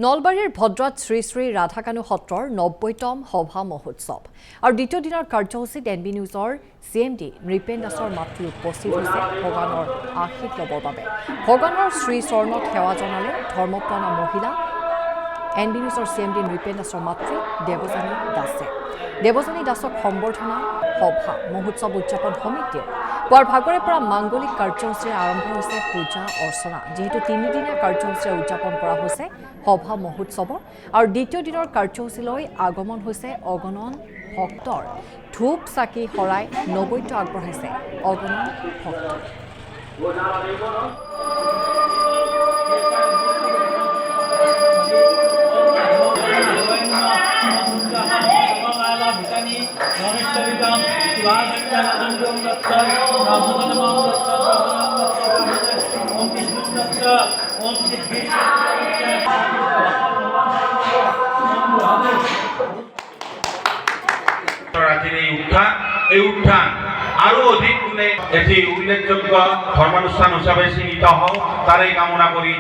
নলবাৰীৰ ভদ্ৰাত শ্ৰী শ্ৰী ৰাধাকানু সত্ৰৰ ৯০তম সভা মহোৎসৱ আৰু দ্বিতীয় দিনৰ কাৰ্যসূচীত এনবি নিউজৰ CMD নৃপেন দাসৰ মাতৃ উপস্থিত হৈছে ভগৱানৰ আশীষ ল'বৰ বাবে। ভগৱানৰ শ্ৰী চৰণত সেৱা জনালে ধৰ্মপ্ৰাণা মহিলা এনবি নিউজৰ CMD নৃপেন দাসৰ মাতৃ দেৱযানী দাসে। দেৱযানী দাসক সম্বৰ্ধনা সভা মহোৎসৱ উদযাপন সমিতিয়ে পুৱাৰ ভাগৰে পৰা মাংগলিক কাৰ্যসূচীৰে আৰম্ভ হৈছে পূজা অৰ্চনা। যিহেতু তিনিদিনীয়া কাৰ্যসূচীৰে উদযাপন কৰা হৈছে সভা মহোৎসৱৰ আৰু দ্বিতীয় দিনৰ কাৰ্যসূচীলৈ আগমন হৈছে অগণন ভক্তৰ। ধূপ চাকি শৰাই নৈবেদ্য আগবঢ়াইছে অগণন ভক্ত। এই উত্থান আরো অধিক গুণে এটি উল্লেখযোগ্য ধর্মানুষ্ঠান হিসাবে চিহ্নিত হও তারই কামনা করি।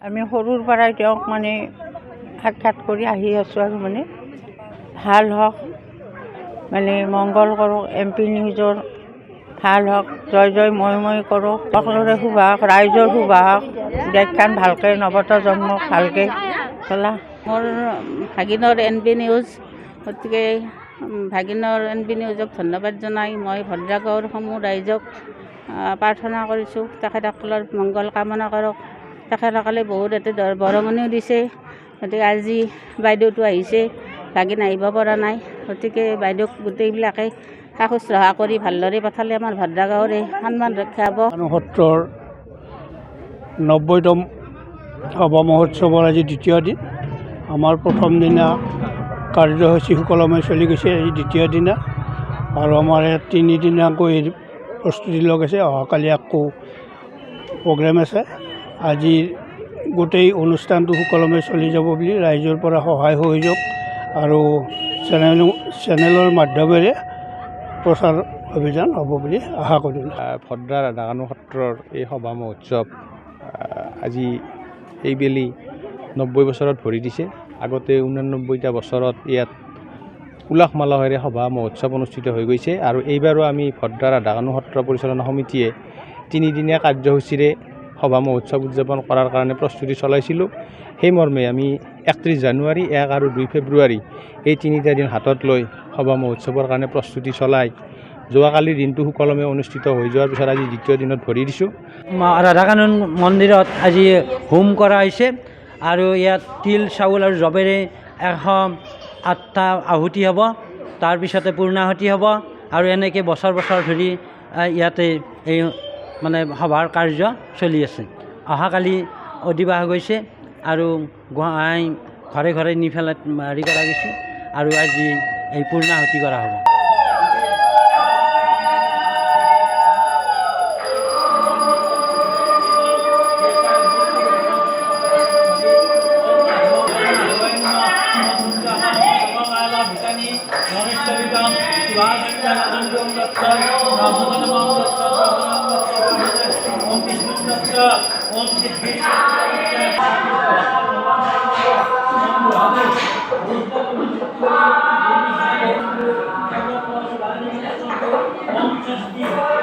আমি সৰুৰ পৰাই তেওঁক মানে সাক্ষাৎ কৰি আহি আছোঁ আৰু মানে ভাল হওক, মানে মংগল কৰক, MP নিউজৰ ভাল হওক, জয় জয় মই কৰক, সকলোৰে শুভ হওক, ৰাইজৰ শুভ হওক, দেশখন ভালকৈ নৱত জন্মক ভালকৈ চলা। মোৰ ভাগিনৰ NB নিউজ, গতিকে ভাগিনৰ NB নিউজক ধন্যবাদ জনাই মই ভদ্ৰাগাঁৱৰ সমূহ ৰাইজক প্ৰাৰ্থনা কৰিছোঁ তেখেতসকলৰ মংগল কামনা কৰক। তেখেতসকলে বহুত এতে বৰঙণিও দিছে, গতিকে আজি বাইদেউটো আহিছে, ভাগিন আহিব পৰা নাই, গতিকে বাইদেউক গোটেইবিলাকে সা শুশ্ৰূষা কৰি ভালদৰে পঠালে আমাৰ ভদ্ৰাগাঁৱৰে সন্মান ৰক্ষা হ'ব। সত্ৰৰ ৯০তম সভা মহোৎসৱৰ আজি দ্বিতীয় দিন। আমাৰ প্ৰথম দিনা কাৰ্যসূচী সুকলমে চলি গৈছে, আজি দ্বিতীয় দিনা আৰু আমাৰ ইয়াত তিনিদিনীয়াকৈ প্ৰস্তুতি লগাইছে। অহাকালি আকৌ প্ৰগ্ৰেম আছে। আজি গোটেই অনুষ্ঠানটো সুকলমে চলি যাব বুলি ৰাইজৰ পৰা সহায় সহযোগ আৰু চেনেলৰ মাধ্যমেৰে প্ৰচাৰ অভিযান হ'ব বুলি আশা কৰিলোঁ। ভদ্ৰা ৰাধাকানু সত্ৰৰ এই সভা মহোৎসৱ আজি এইবেলি ৯০ বছৰত ভৰি দিছে। আগতে ৮৯টা বছৰত ইয়াত উলাহ মালহেৰে সভা মহোৎসৱ অনুষ্ঠিত হৈ গৈছে আৰু এইবাৰো আমি ভদ্ৰা ৰাধাকানু সত্ৰ পৰিচালনা সমিতিয়ে তিনিদিনীয়া কাৰ্যসূচীৰে সভা মহোৎসৱ উদযাপন কৰাৰ কাৰণে প্ৰস্তুতি চলাইছিলোঁ। সেই মৰ্মে আমি ৩১ জানুৱাৰী, ১ আৰু ২ ফেব্ৰুৱাৰী এই তিনিটা দিন হাতত লৈ সভা মহোৎসৱৰ কাৰণে প্ৰস্তুতি চলাই যোৱাকালিৰ দিনটো সুকলমে অনুষ্ঠিত হৈ যোৱাৰ পিছত আজি দ্বিতীয় দিনত ভৰি দিছোঁ। ৰাধাকানু মন্দিৰত আজি হোম কৰা হৈছে আৰু ইয়াত তিল চাউল আৰু জবেৰে ১০৮টা আহুতি হ'ব, তাৰপিছতে পূৰ্ণাহুতি হ'ব আৰু এনেকৈ বছৰ বছৰ ধৰি ইয়াতে এই মানে সভাৰ কাৰ্য চলি আছে। অহাকালি অধিবাস গৈছে আৰু ঘৰে ঘৰে নি পেলাই হেৰি কৰা গৈছে আৰু আজি এই পূৰ্ণাহুতি কৰা হ'ব। Om